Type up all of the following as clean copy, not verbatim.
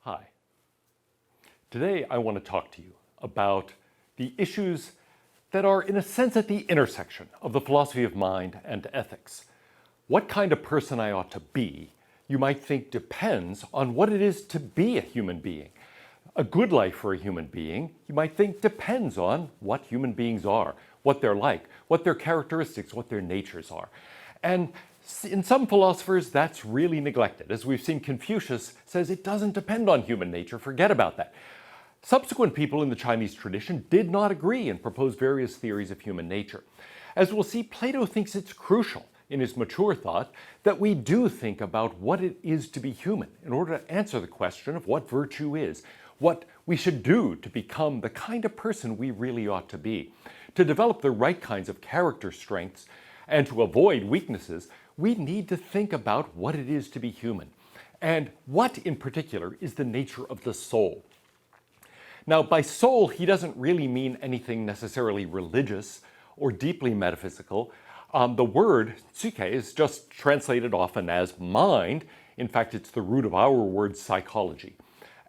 Hi. Today I want to talk to you about the issues that are, in a sense, at the intersection of the philosophy of mind and ethics. What kind of person I ought to be, you might think, depends on what it is to be a human being. A good life for a human being, you might think, depends on what human beings are, what they're like, what their characteristics, what their natures are. And in some philosophers, that's really neglected. As we've seen, Confucius says it doesn't depend on human nature, forget about that. Subsequent people in the Chinese tradition did not agree and proposed various theories of human nature. As we'll see, Plato thinks it's crucial in his mature thought that we do think about what it is to be human in order to answer the question of what virtue is, what we should do to become the kind of person we really ought to be. To develop the right kinds of character strengths and to avoid weaknesses, we need to think about what it is to be human, and what in particular is the nature of the soul. Now, by soul, he doesn't really mean anything necessarily religious or deeply metaphysical. The word psyche is just translated often as mind. In fact, it's the root of our word psychology.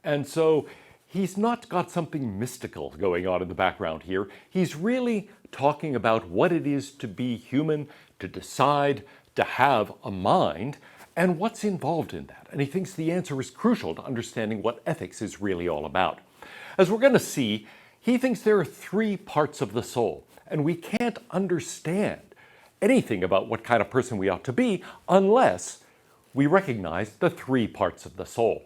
And so he's not got something mystical going on in the background here. He's really talking about what it is to be human, to decide, to have a mind, and what's involved in that. And he thinks the answer is crucial to understanding what ethics is really all about. As we're going to see, he thinks there are three parts of the soul, and we can't understand anything about what kind of person we ought to be unless we recognize the three parts of the soul.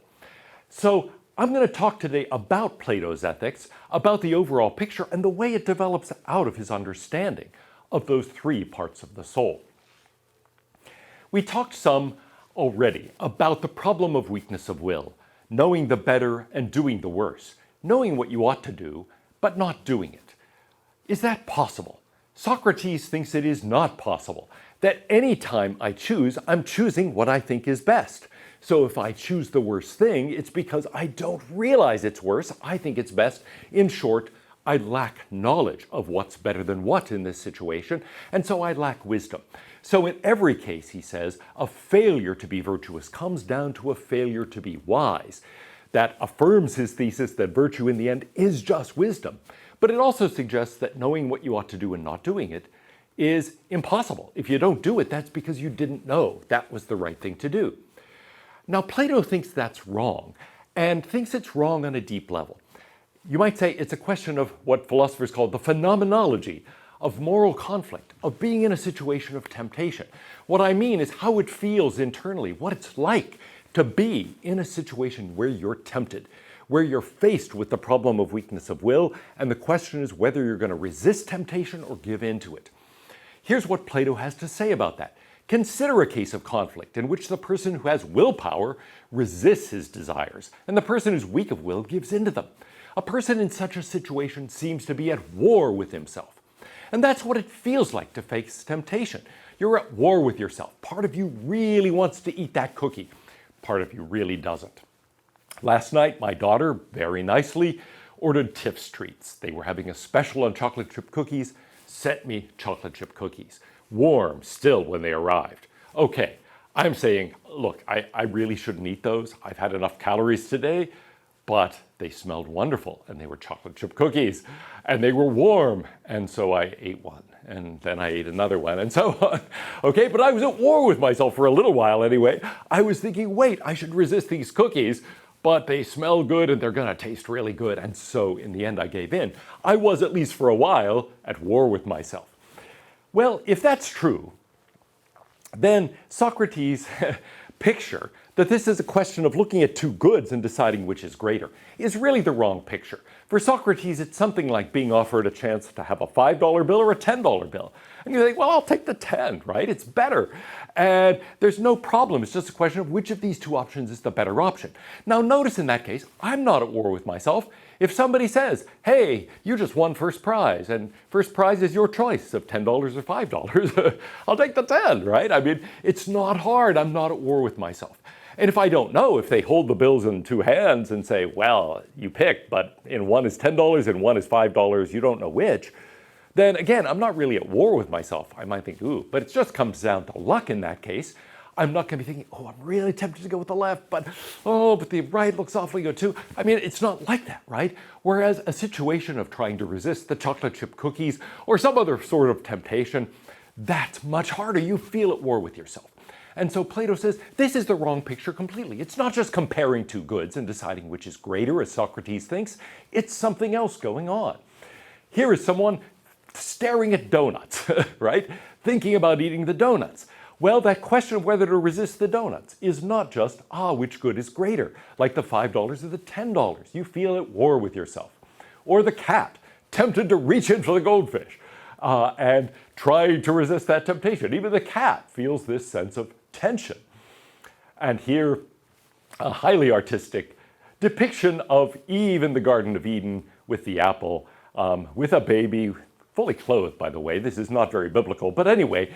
So I'm going to talk today about Plato's ethics, about the overall picture, and the way it develops out of his understanding of those three parts of the soul. We talked some already about the problem of weakness of will, knowing the better and doing the worse, knowing what you ought to do, but not doing it. Is that possible? Socrates thinks it is not possible, that any time I choose, I'm choosing what I think is best. So if I choose the worst thing, it's because I don't realize it's worse, I think it's best. In short, I lack knowledge of what's better than what in this situation, and so I lack wisdom. So in every case, he says, a failure to be virtuous comes down to a failure to be wise. That affirms his thesis that virtue in the end is just wisdom. But it also suggests that knowing what you ought to do and not doing it is impossible. If you don't do it, that's because you didn't know that was the right thing to do. Now, Plato thinks that's wrong, and thinks it's wrong on a deep level. You might say it's a question of what philosophers call the phenomenology of moral conflict, of being in a situation of temptation. What I mean is how it feels internally, what it's like to be in a situation where you're tempted, where you're faced with the problem of weakness of will, and the question is whether you're going to resist temptation or give in to it. Here's what Plato has to say about that. Consider a case of conflict in which the person who has willpower resists his desires, and the person who's weak of will gives in to them. A person in such a situation seems to be at war with himself. And that's what it feels like to face temptation. You're at war with yourself. Part of you really wants to eat that cookie. Part of you really doesn't. Last night, my daughter, very nicely, ordered Tiff's treats. They were having a special on chocolate chip cookies, sent me chocolate chip cookies. Warm still when they arrived. Okay, I'm saying, look, I really shouldn't eat those. I've had enough calories today, but they smelled wonderful, and they were chocolate chip cookies, and they were warm, and so I ate one, and then I ate another one, and so on. Okay, but I was at war with myself for a little while anyway. I was thinking, wait, I should resist these cookies, but they smell good and they're gonna taste really good, and so in the end I gave in. I was, at least for a while, at war with myself. Well, if that's true, then Socrates' picture that this is a question of looking at two goods and deciding which is greater is really the wrong picture. For Socrates, it's something like being offered a chance to have a $5 bill or a $10 bill. And you think, well, I'll take the 10, right? It's better. And there's no problem. It's just a question of which of these two options is the better option. Now, notice in that case, I'm not at war with myself. If somebody says, hey, you just won first prize, and first prize is your choice of $10 or $5, I'll take the 10, right? I mean, it's not hard. I'm not at war with myself. And if I don't know, if they hold the bills in two hands and say, well, you pick, but in one is $10 and one is $5, you don't know which, then again, I'm not really at war with myself. I might think, ooh, but it just comes down to luck in that case. I'm not going to be thinking, oh, I'm really tempted to go with the left, but the right looks awfully good too. I mean, it's not like that, right? Whereas a situation of trying to resist the chocolate chip cookies or some other sort of temptation, that's much harder. You feel at war with yourself. And so Plato says this is the wrong picture completely. It's not just comparing two goods and deciding which is greater, as Socrates thinks. It's something else going on. Here is someone staring at donuts, right? Thinking about eating the donuts. Well, that question of whether to resist the donuts is not just, which good is greater, like the $5 or the $10. You feel at war with yourself. Or the cat, tempted to reach in for the goldfish and trying to resist that temptation. Even the cat feels this sense of tension. And here, a highly artistic depiction of Eve in the Garden of Eden with the apple, with a baby, fully clothed, by the way. This is not very biblical, but anyway,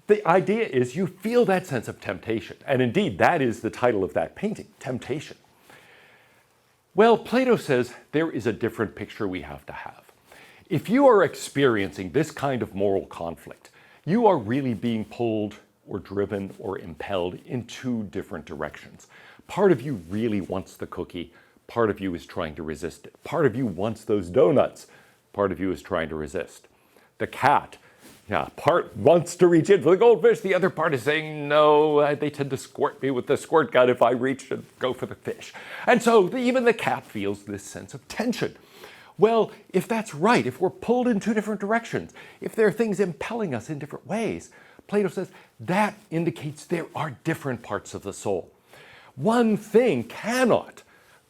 the idea is you feel that sense of temptation. And indeed, that is the title of that painting, Temptation. Well, Plato says there is a different picture we have to have. If you are experiencing this kind of moral conflict, you are really being pulled or driven or impelled in two different directions. Part of you really wants the cookie. Part of you is trying to resist it. Part of you wants those donuts. Part of you is trying to resist. The cat, part wants to reach in for the goldfish. The other part is saying, no, they tend to squirt me with the squirt gun if I reach and go for the fish. And so even the cat feels this sense of tension. Well, if that's right, if we're pulled in two different directions, if there are things impelling us in different ways, Plato says that indicates there are different parts of the soul. One thing cannot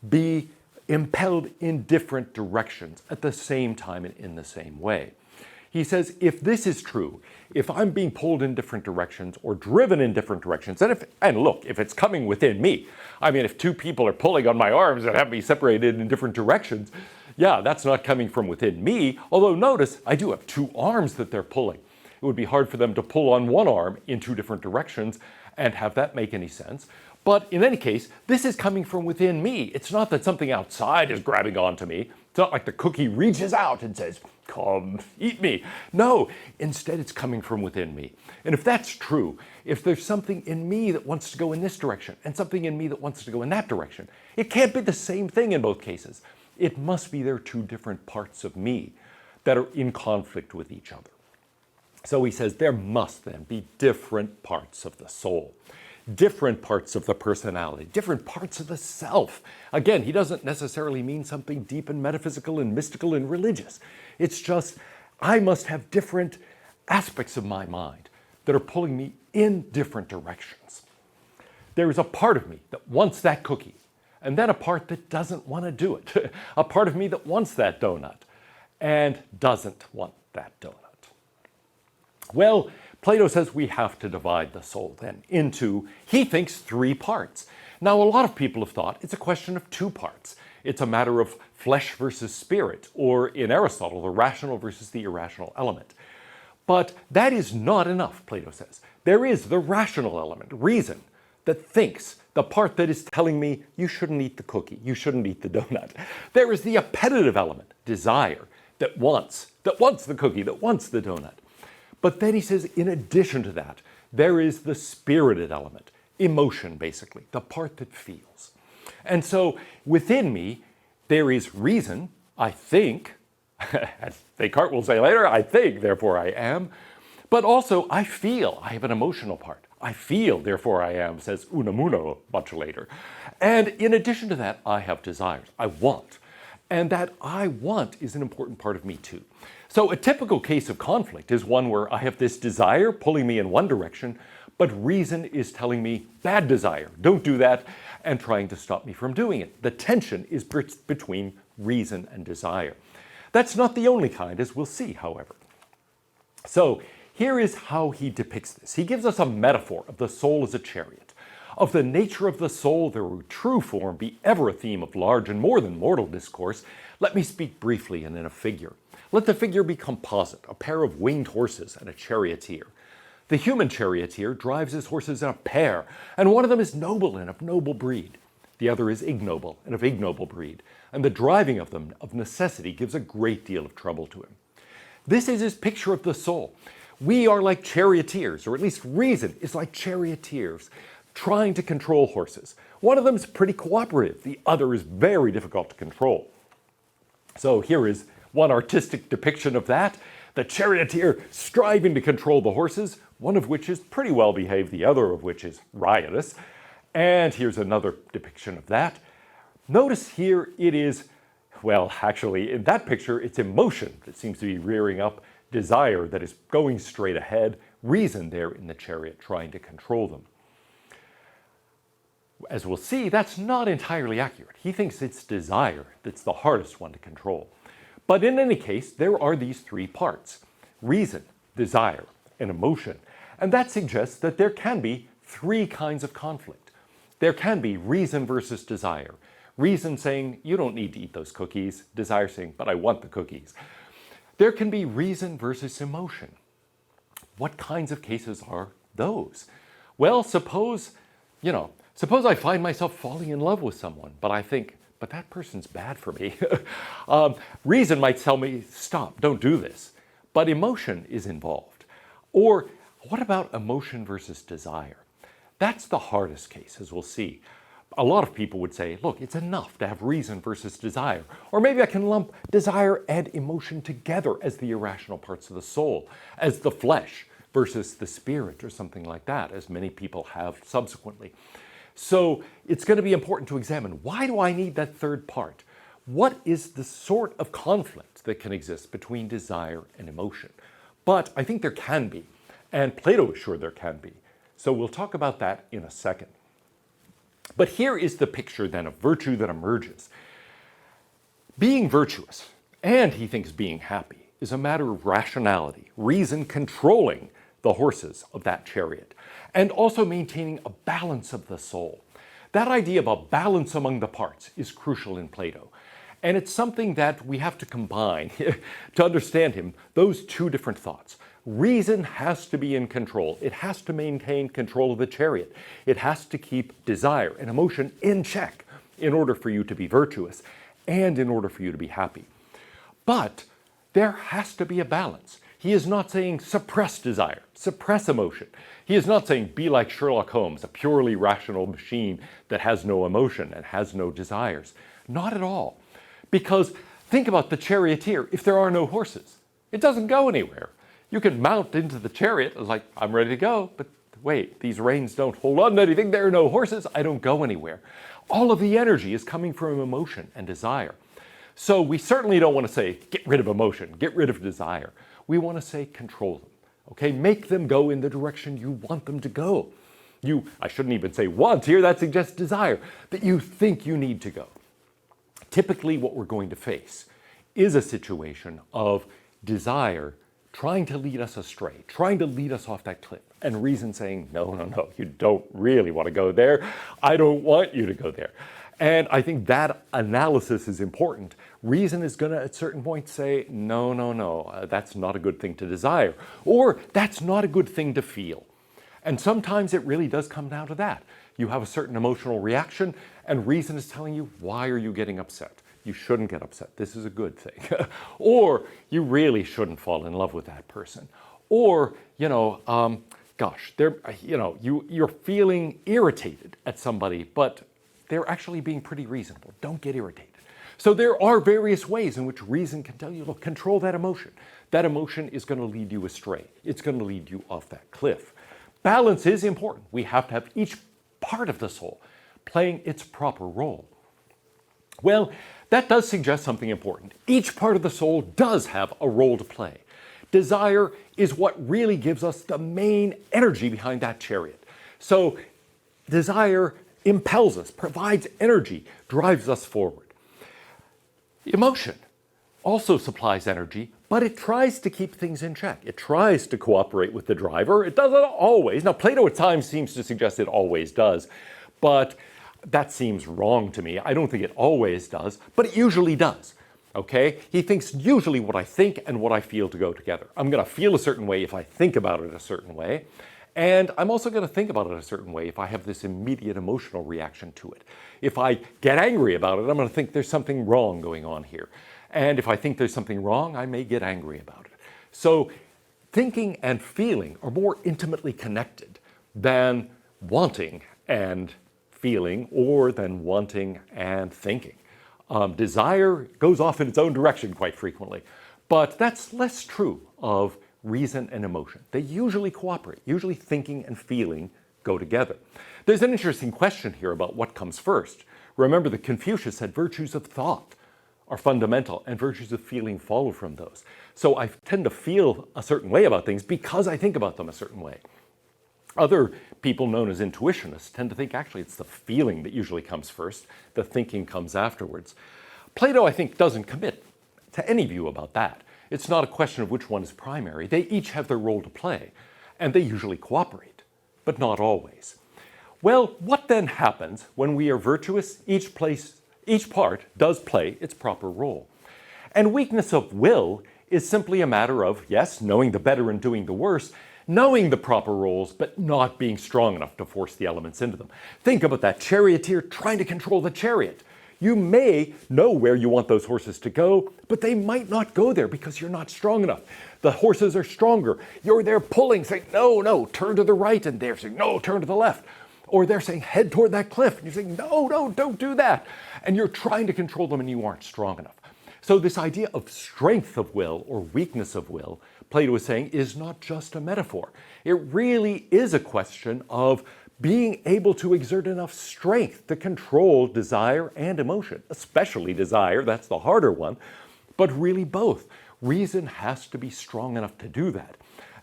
be impelled in different directions at the same time and in the same way. He says, if this is true, if I'm being pulled in different directions or driven in different directions, and look, if it's coming within me, I mean, if two people are pulling on my arms and have me separated in different directions, that's not coming from within me. Although notice, I do have two arms that they're pulling. It would be hard for them to pull on one arm in two different directions and have that make any sense. But in any case, this is coming from within me. It's not that something outside is grabbing onto me. It's not like the cookie reaches out and says, come, eat me. No, instead it's coming from within me. And if that's true, if there's something in me that wants to go in this direction and something in me that wants to go in that direction, it can't be the same thing in both cases. It must be there are two different parts of me that are in conflict with each other. So he says there must then be different parts of the soul, different parts of the personality, different parts of the self. Again, he doesn't necessarily mean something deep and metaphysical and mystical and religious. It's just, I must have different aspects of my mind that are pulling me in different directions. There is a part of me that wants that cookie, and then a part that doesn't want to do it. A part of me that wants that donut and doesn't want that donut. Well, Plato says we have to divide the soul then into, he thinks, three parts. Now, a lot of people have thought it's a question of two parts. It's a matter of flesh versus spirit, or in Aristotle, the rational versus the irrational element. But that is not enough, Plato says. There is the rational element, reason, that thinks, the part that is telling me you shouldn't eat the cookie, you shouldn't eat the donut. There is the appetitive element, desire, that wants the cookie, that wants the donut. But then he says, in addition to that, there is the spirited element, emotion, basically, the part that feels. And so within me, there is reason, I think, as Descartes will say later, I think, therefore I am. But also, I feel, I have an emotional part. I feel, therefore I am, says Unamuno much later. And in addition to that, I have desires. I want. And that I want is an important part of me too. So a typical case of conflict is one where I have this desire pulling me in one direction, but reason is telling me, bad desire, don't do that, and trying to stop me from doing it. The tension is between reason and desire. That's not the only kind, as we'll see, however. So here is how he depicts this. He gives us a metaphor of the soul as a chariot. Of the nature of the soul, the true form be ever a theme of large and more than mortal discourse, let me speak briefly and in a figure. Let the figure be composite, a pair of winged horses and a charioteer. The human charioteer drives his horses in a pair, and one of them is noble and of noble breed. The other is ignoble and of ignoble breed, and the driving of them of necessity gives a great deal of trouble to him. This is his picture of the soul. We are like charioteers, or at least reason is like charioteers, trying to control horses. One of them is pretty cooperative, the other is very difficult to control. So here is one artistic depiction of that. The charioteer striving to control the horses, one of which is pretty well behaved, the other of which is riotous. And here's another depiction of that. Notice here it is, well, actually, in that picture, it's emotion that seems to be rearing up, desire that is going straight ahead, reason there in the chariot trying to control them. As we'll see, that's not entirely accurate. He thinks it's desire that's the hardest one to control. But in any case, there are these three parts: reason, desire, and emotion. And that suggests that there can be three kinds of conflict. There can be reason versus desire. Reason saying, you don't need to eat those cookies. Desire saying, but I want the cookies. There can be reason versus emotion. What kinds of cases are those? Well, suppose I find myself falling in love with someone, but I think, but that person's bad for me. Reason might tell me, stop, don't do this. But emotion is involved. Or what about emotion versus desire? That's the hardest case, as we'll see. A lot of people would say, look, it's enough to have reason versus desire. Or maybe I can lump desire and emotion together as the irrational parts of the soul, as the flesh versus the spirit, or something like that, as many people have subsequently. So it's going to be important to examine, why do I need that third part? What is the sort of conflict that can exist between desire and emotion? But I think there can be, and Plato is sure there can be. So we'll talk about that in a second. But here is the picture then of virtue that emerges. Being virtuous, and he thinks being happy, is a matter of rationality, reason controlling the horses of that chariot, and also maintaining a balance of the soul. That idea of a balance among the parts is crucial in Plato. And it's something that we have to combine to understand him, those two different thoughts. Reason has to be in control. It has to maintain control of the chariot. It has to keep desire and emotion in check in order for you to be virtuous and in order for you to be happy. But there has to be a balance. He is not saying suppress desire, suppress emotion. He is not saying be like Sherlock Holmes, a purely rational machine that has no emotion and has no desires. Not at all. Because think about the charioteer. If there are no horses, it doesn't go anywhere. You can mount into the chariot, it's like, I'm ready to go, but wait, these reins don't hold on to anything. There are no horses, I don't go anywhere. All of the energy is coming from emotion and desire. So we certainly don't want to say, get rid of emotion, get rid of desire. We want to say, control them, okay? Make them go in the direction you want them to go. I shouldn't even say want here, that suggests desire, that you think you need to go. Typically what we're going to face is a situation of desire trying to lead us astray, trying to lead us off that cliff, and reason saying, no, you don't really want to go there. I don't want you to go there. And I think that analysis is important. Reason is going to, at certain points, say, no, that's not a good thing to desire, or that's not a good thing to feel. And sometimes it really does come down to that. You have a certain emotional reaction, and reason is telling you, why are you getting upset? You shouldn't get upset. This is a good thing. Or you really shouldn't fall in love with that person. Or, you're feeling irritated at somebody, but they're actually being pretty reasonable. Don't get irritated. So there are various ways in which reason can tell you, look, control that emotion. That emotion is going to lead you astray. It's going to lead you off that cliff. Balance is important. We have to have each part of the soul playing its proper role. Well, that does suggest something important. Each part of the soul does have a role to play. Desire is what really gives us the main energy behind that chariot. So desire impels us, provides energy, drives us forward. Emotion also supplies energy, but it tries to keep things in check. It tries to cooperate with the driver. It doesn't always. Now, Plato at times seems to suggest it always does, but that seems wrong to me. I don't think it always does, but it usually does. Okay? He thinks usually what I think and what I feel to go together. I'm going to feel a certain way if I think about it a certain way, and I'm also going to think about it a certain way if I have this immediate emotional reaction to it. If I get angry about it, I'm going to think there's something wrong going on here. And if I think there's something wrong, I may get angry about it. So thinking and feeling are more intimately connected than wanting and feeling, or than wanting and thinking. Desire goes off in its own direction quite frequently, but that's less true of reason and emotion. They usually cooperate. Usually thinking and feeling go together. There's an interesting question here about what comes first. Remember that Confucius said virtues of thought are fundamental and virtues of feeling follow from those. So I tend to feel a certain way about things because I think about them a certain way. Other people known as intuitionists tend to think actually it's the feeling that usually comes first, the thinking comes afterwards. Plato, I think, doesn't commit to any view about that. It's not a question of which one is primary. They each have their role to play, and they usually cooperate, but not always. Well, what then happens when we are virtuous? Each part does play its proper role. And weakness of will is simply a matter of, yes, knowing the better and doing the worse, knowing the proper roles, but not being strong enough to force the elements into them. Think about that charioteer trying to control the chariot. You may know where you want those horses to go, but they might not go there because you're not strong enough. The horses are stronger. You're there pulling, saying, no, no, turn to the right, and they're saying, no, turn to the left. Or they're saying, head toward that cliff, and you're saying, no, no, don't do that. And you're trying to control them and you aren't strong enough. So this idea of strength of will or weakness of will, Plato is saying, is not just a metaphor. It really is a question of being able to exert enough strength to control desire and emotion, especially desire, that's the harder one, but really both. Reason has to be strong enough to do that.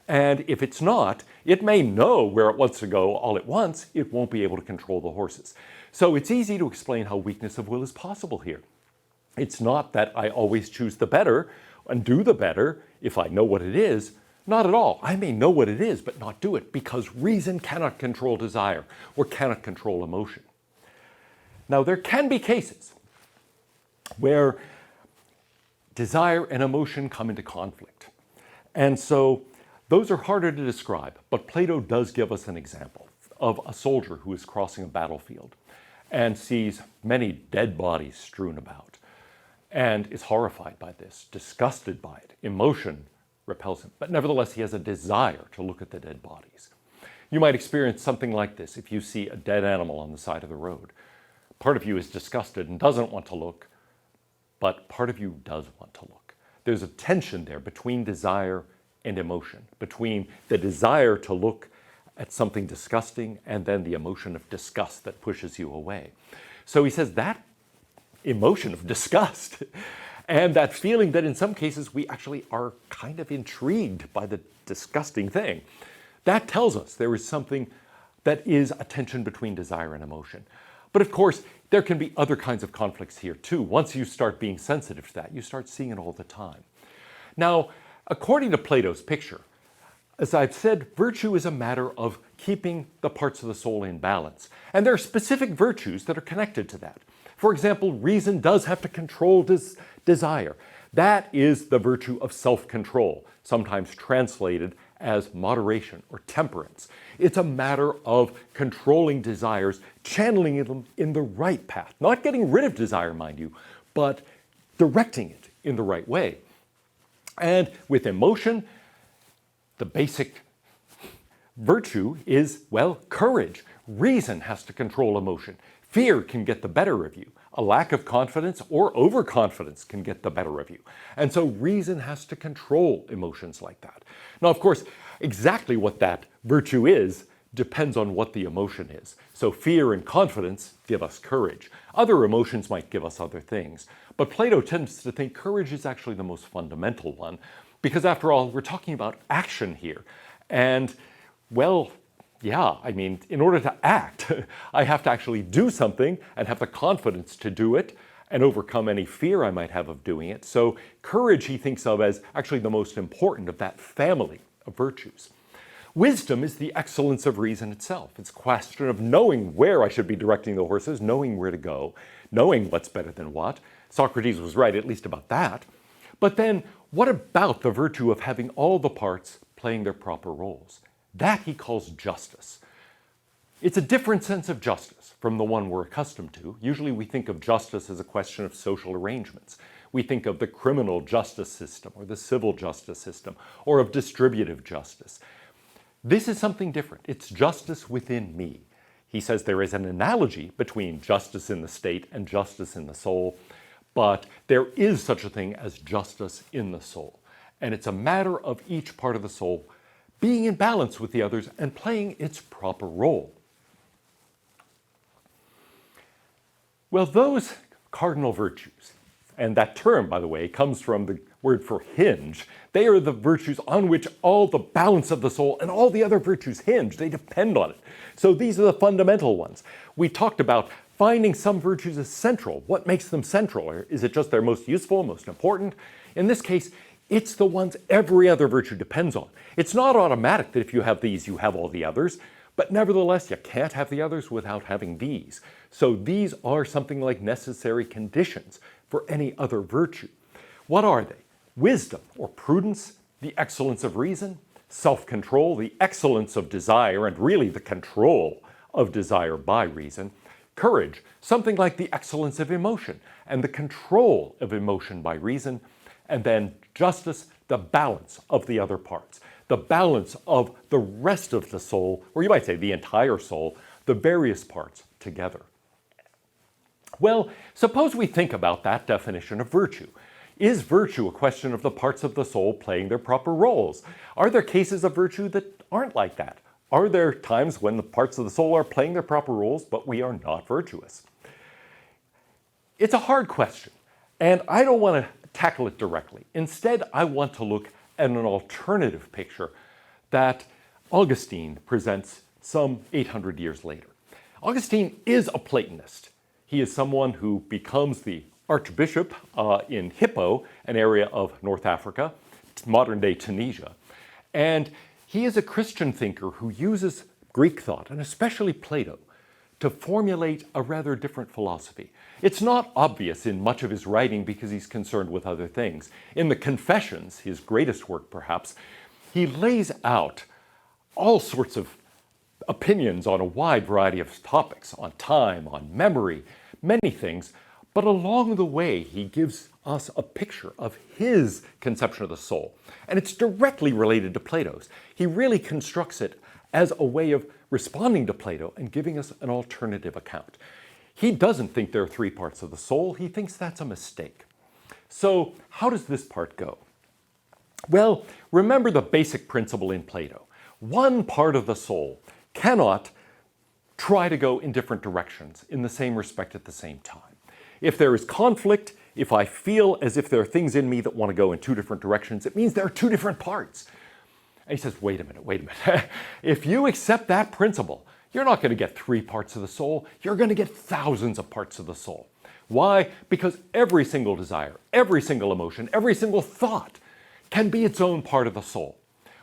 And if it's not, it may know where it wants to go all at once, it won't be able to control the horses. So it's easy to explain how weakness of will is possible here. It's not that I always choose the better and do the better if I know what it is. Not at all. I may know what it is, but not do it because reason cannot control desire or cannot control emotion. Now, there can be cases where desire and emotion come into conflict. And so those are harder to describe, but Plato does give us an example of a soldier who is crossing a battlefield and sees many dead bodies strewn about and is horrified by this, disgusted by it. Emotion repels him, but nevertheless he has a desire to look at the dead bodies. You might experience something like this if you see a dead animal on the side of the road. Part of you is disgusted and doesn't want to look, but part of you does want to look. There's a tension there between desire and emotion, between the desire to look at something disgusting and then the emotion of disgust that pushes you away. So he says that emotion of disgust and that feeling that in some cases we actually are kind of intrigued by the disgusting thing, that tells us there is something that is a tension between desire and emotion. But of course, there can be other kinds of conflicts here too. Once you start being sensitive to that, you start seeing it all the time. Now, according to Plato's picture, as I've said, virtue is a matter of keeping the parts of the soul in balance. And there are specific virtues that are connected to that. For example, reason does have to control desire. That is the virtue of self-control, sometimes translated as moderation or temperance. It's a matter of controlling desires, channeling them in the right path. Not getting rid of desire, mind you, but directing it in the right way. And with emotion, the basic virtue is, well, courage. Reason has to control emotion. Fear can get the better of you. A lack of confidence or overconfidence can get the better of you. And so reason has to control emotions like that. Now, of course, exactly what that virtue is depends on what the emotion is. So fear and confidence give us courage. Other emotions might give us other things. But Plato tends to think courage is actually the most fundamental one, because after all, we're talking about action here. And, well, yeah, I mean, in order to act, I have to actually do something and have the confidence to do it and overcome any fear I might have of doing it. So courage he thinks of as actually the most important of that family of virtues. Wisdom is the excellence of reason itself. It's a question of knowing where I should be directing the horses, knowing where to go, knowing what's better than what. Socrates was right, at least about that. But then, what about the virtue of having all the parts playing their proper roles? That he calls justice. It's a different sense of justice from the one we're accustomed to. Usually we think of justice as a question of social arrangements. We think of the criminal justice system or the civil justice system or of distributive justice. This is something different. It's justice within me. He says there is an analogy between justice in the state and justice in the soul, but there is such a thing as justice in the soul. And it's a matter of each part of the soul being in balance with the others and playing its proper role. Well, those cardinal virtues, and that term, by the way, comes from the word for hinge. They are the virtues on which all the balance of the soul and all the other virtues hinge. They depend on it. So these are the fundamental ones. We talked about finding some virtues as central. What makes them central? Or is it just they're most useful, most important? In this case, it's the ones every other virtue depends on. It's not automatic that if you have these, you have all the others, but nevertheless, you can't have the others without having these. So these are something like necessary conditions for any other virtue. What are they? Wisdom or prudence, the excellence of reason, self-control, the excellence of desire, and really the control of desire by reason. Courage, something like the excellence of emotion and the control of emotion by reason. And then justice, the balance of the other parts, the balance of the rest of the soul, or you might say the entire soul, the various parts together. Well, suppose we think about that definition of virtue. Is virtue a question of the parts of the soul playing their proper roles? Are there cases of virtue that aren't like that? Are there times when the parts of the soul are playing their proper roles, but we are not virtuous? It's a hard question, and I don't want to tackle it directly. Instead, I want to look at an alternative picture that Augustine presents some 800 years later. Augustine is a Platonist. He is someone who becomes the archbishop in Hippo, an area of North Africa, modern-day Tunisia. And he is a Christian thinker who uses Greek thought, and especially Plato, to formulate a rather different philosophy. It's not obvious in much of his writing because he's concerned with other things. In the Confessions, his greatest work perhaps, he lays out all sorts of opinions on a wide variety of topics, on time, on memory, many things, but along the way he gives us a picture of his conception of the soul. And it's directly related to Plato's. He really constructs it as a way of responding to Plato and giving us an alternative account. He doesn't think there are three parts of the soul. He thinks that's a mistake. So how does this part go? Well, remember the basic principle in Plato. One part of the soul cannot try to go in different directions in the same respect at the same time. If there is conflict, if I feel as if there are things in me that want to go in two different directions, it means there are two different parts. And he says, wait a minute. If you accept that principle, you're not going to get three parts of the soul. You're going to get thousands of parts of the soul. Why? Because every single desire, every single emotion, every single thought can be its own part of the soul.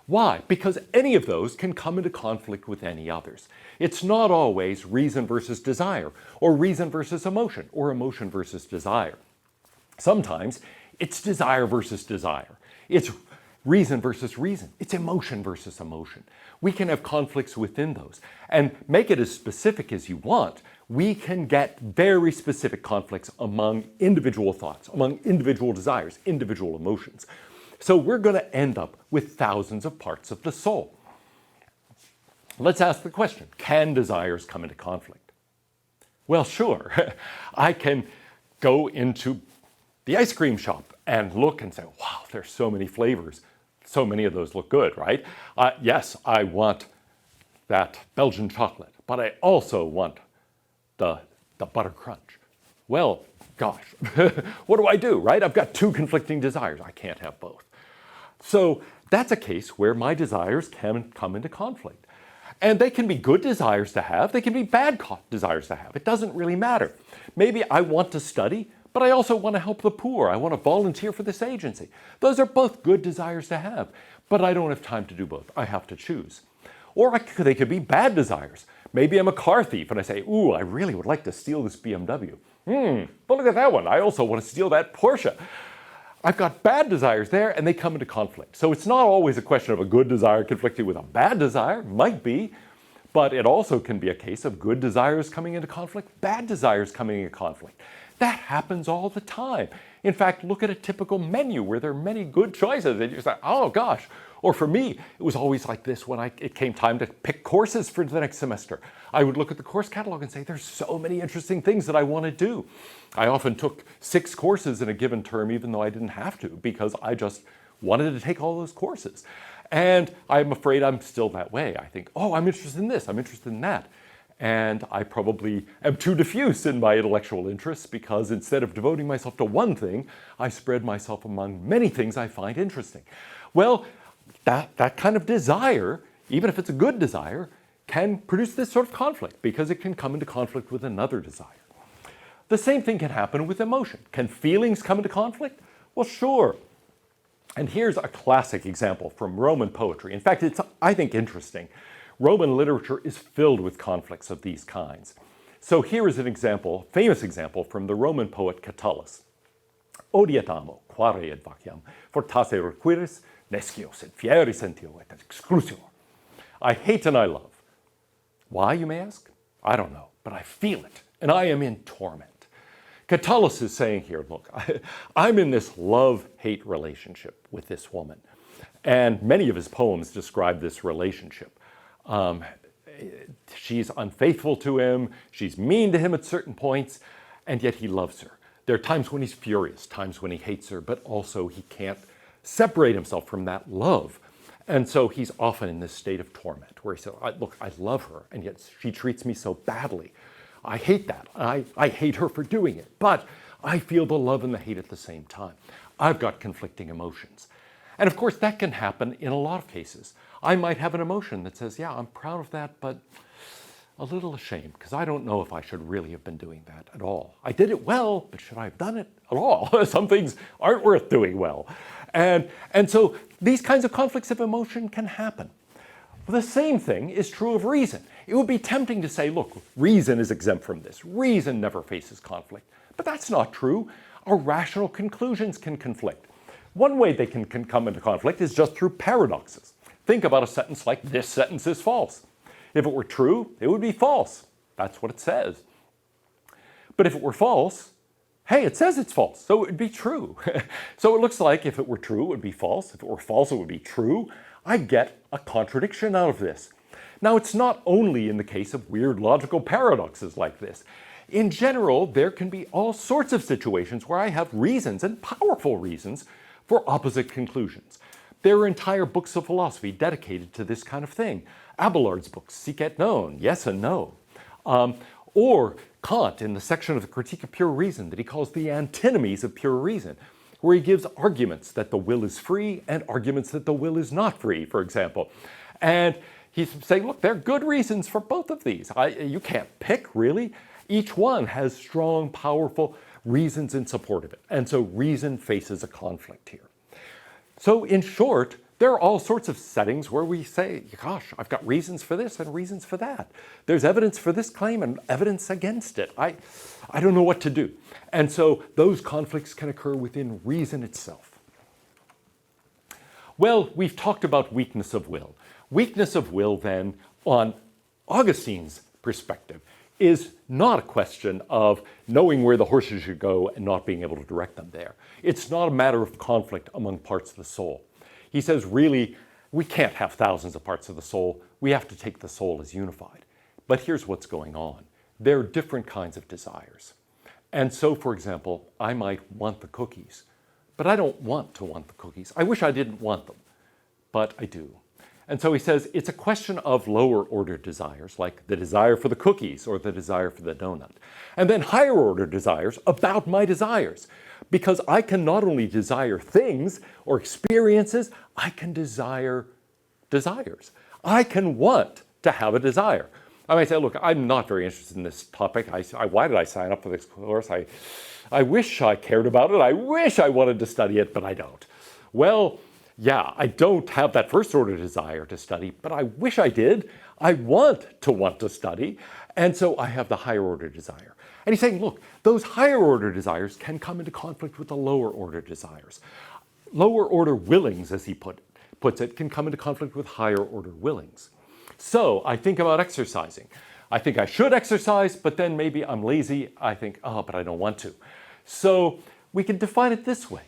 Why? Because any of those can come into conflict with any others. It's not always reason versus desire, or reason versus emotion, or emotion versus desire. Sometimes it's desire versus desire. It's reason versus reason. It's emotion versus emotion. We can have conflicts within those. And make it as specific as you want. We can get very specific conflicts among individual thoughts, among individual desires, individual emotions. So we're going to end up with thousands of parts of the soul. Let's ask the question, can desires come into conflict? Well, sure. I can go into the ice cream shop and look and say, wow, there's so many flavors. So many of those look good, right? Yes, I want that Belgian chocolate, but I also want the butter crunch. Well, gosh, what do I do, right? I've got two conflicting desires. I can't have both. So that's a case where my desires can come into conflict. And they can be good desires to have. They can be bad desires to have. It doesn't really matter. Maybe I want to study, but I also want to help the poor. I want to volunteer for this agency. Those are both good desires to have, but I don't have time to do both. I have to choose. Or they could be bad desires. Maybe I'm a car thief and I say, ooh, I really would like to steal this BMW. But look at that one. I also want to steal that Porsche. I've got bad desires there and they come into conflict. So it's not always a question of a good desire conflicting with a bad desire, might be, but it also can be a case of good desires coming into conflict, bad desires coming into conflict. That happens all the time. In fact, look at a typical menu where there are many good choices and you're just like, oh gosh. Or for me, it was always like this when it came time to pick courses for the next semester. I would look at the course catalog and say, there's so many interesting things that I want to do. I often took 6 courses in a given term, even though I didn't have to, because I just wanted to take all those courses. And I'm afraid I'm still that way. I think, oh, I'm interested in this, I'm interested in that. And I probably am too diffuse in my intellectual interests because instead of devoting myself to one thing, I spread myself among many things I find interesting. Well, that kind of desire, even if it's a good desire, can produce this sort of conflict because it can come into conflict with another desire. The same thing can happen with emotion. Can feelings come into conflict? Well, sure. And here's a classic example from Roman poetry. In fact, it's, I think, interesting. Roman literature is filled with conflicts of these kinds. So here is an example, famous example from the Roman poet Catullus. Odiatamo, quare et vaciam, fortasse requiris, nescios et fieri sentio et exclusio. I hate and I love. Why, you may ask? I don't know, but I feel it, and I am in torment. Catullus is saying here, look, I'm in this love-hate relationship with this woman. And many of his poems describe this relationship. She's unfaithful to him, she's mean to him at certain points, and yet he loves her. There are times when he's furious, times when he hates her, but also he can't separate himself from that love. And so he's often in this state of torment where he says, look, I love her, and yet she treats me so badly. I hate that. I hate her for doing it, but I feel the love and the hate at the same time. I've got conflicting emotions. And of course, that can happen in a lot of cases. I might have an emotion that says, yeah, I'm proud of that, but a little ashamed because I don't know if I should really have been doing that at all. I did it well, but should I have done it at all? Some things aren't worth doing well. And so these kinds of conflicts of emotion can happen. The same thing is true of reason. It would be tempting to say, look, reason is exempt from this. Reason never faces conflict. But that's not true. Our rational conclusions can conflict. One way they can come into conflict is just through paradoxes. Think about a sentence like, this sentence is false. If it were true, it would be false. That's what it says. But if it were false, hey, it says it's false, so it would be true. So it looks like if it were true, it would be false. If it were false, it would be true. I get a contradiction out of this. Now, it's not only in the case of weird logical paradoxes like this. In general, there can be all sorts of situations where I have reasons, and powerful reasons, for opposite conclusions. There are entire books of philosophy dedicated to this kind of thing. Abelard's books, Sic et Non, Yes and No. Or Kant in the section of the Critique of Pure Reason that he calls the antinomies of pure reason, where he gives arguments that the will is free and arguments that the will is not free, for example. And he's saying, look, there are good reasons for both of these. You can't pick, really. Each one has strong, powerful reasons in support of it. And so reason faces a conflict here. So in short, there are all sorts of settings where we say, gosh, I've got reasons for this and reasons for that. There's evidence for this claim and evidence against it. I don't know what to do. And so those conflicts can occur within reason itself. Well, we've talked about weakness of will. Weakness of will, then, on Augustine's perspective, is not a question of knowing where the horses should go and not being able to direct them there. It's not a matter of conflict among parts of the soul. He says, really, we can't have thousands of parts of the soul. We have to take the soul as unified. But here's what's going on. There are different kinds of desires. And so, for example, I might want the cookies, but I don't want to want the cookies. I wish I didn't want them, but I do. And so he says it's a question of lower order desires, like the desire for the cookies or the desire for the donut. And then higher order desires about my desires. Because I can not only desire things or experiences, I can desire desires. I can want to have a desire. I might say, look, I'm not very interested in this topic. Why did I sign up for this course? I wish I cared about it. I wish I wanted to study it, but I don't. Well, yeah, I don't have that first order desire to study, but I wish I did. I want to study, and so I have the higher order desire. And he's saying, look, those higher order desires can come into conflict with the lower order desires. Lower order willings, as he puts it, can come into conflict with higher order willings. So I think about exercising. I think I should exercise, but then maybe I'm lazy. I think, oh, but I don't want to. So we can define it this way.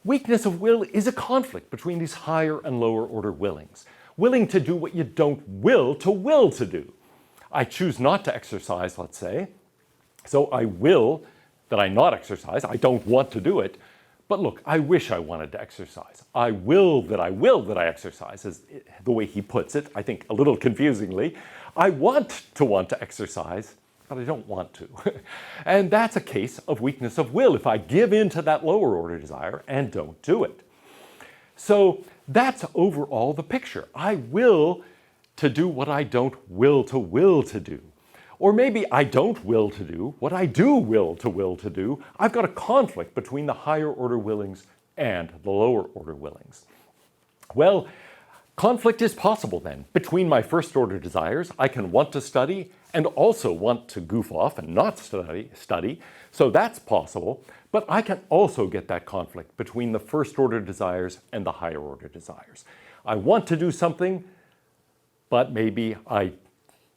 Weakness of will is a conflict between these higher and lower order willings. Willing to do what you don't will to do. I choose not to exercise, let's say. So I will that I not exercise. I don't want to do it. But look, I wish I wanted to exercise. I will that I exercise, is the way he puts it, I think a little confusingly. I want to exercise, but I don't want to. And that's a case of weakness of will if I give in to that lower order desire and don't do it. So that's overall the picture. I will to do what I don't will to do. Or maybe I don't will to do what I do will to do. I've got a conflict between the higher order willings and the lower order willings. Well, conflict is possible then. Between my first order desires, I can want to study and also want to goof off and not study. So that's possible. But I can also get that conflict between the first order desires and the higher order desires. I want to do something, but maybe I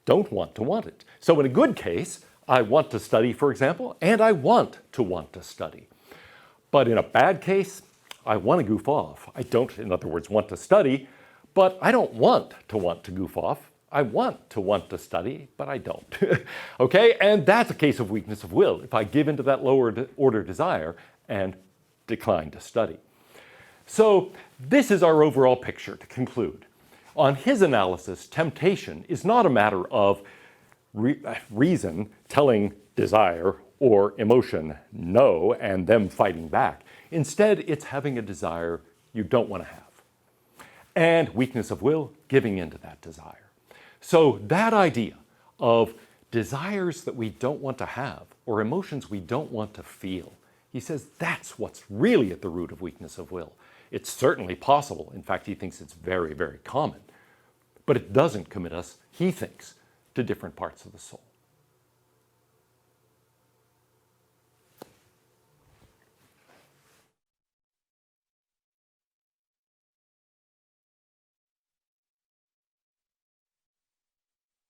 don't want it. So in a good case, I want to study, for example, and I want to study. But in a bad case, I want to goof off. I don't, in other words, want to study, but I don't want to goof off. I want to study, but I don't. Okay, and that's a case of weakness of will, if I give into that lower order desire and decline to study. So this is our overall picture to conclude. On his analysis, temptation is not a matter of reason telling desire or emotion no and them fighting back. Instead, it's having a desire you don't want to have. And weakness of will, giving into that desire. So that idea of desires that we don't want to have or emotions we don't want to feel, he says that's what's really at the root of weakness of will. It's certainly possible. In fact, he thinks it's very, very common. But it doesn't commit us, he thinks, to different parts of the soul.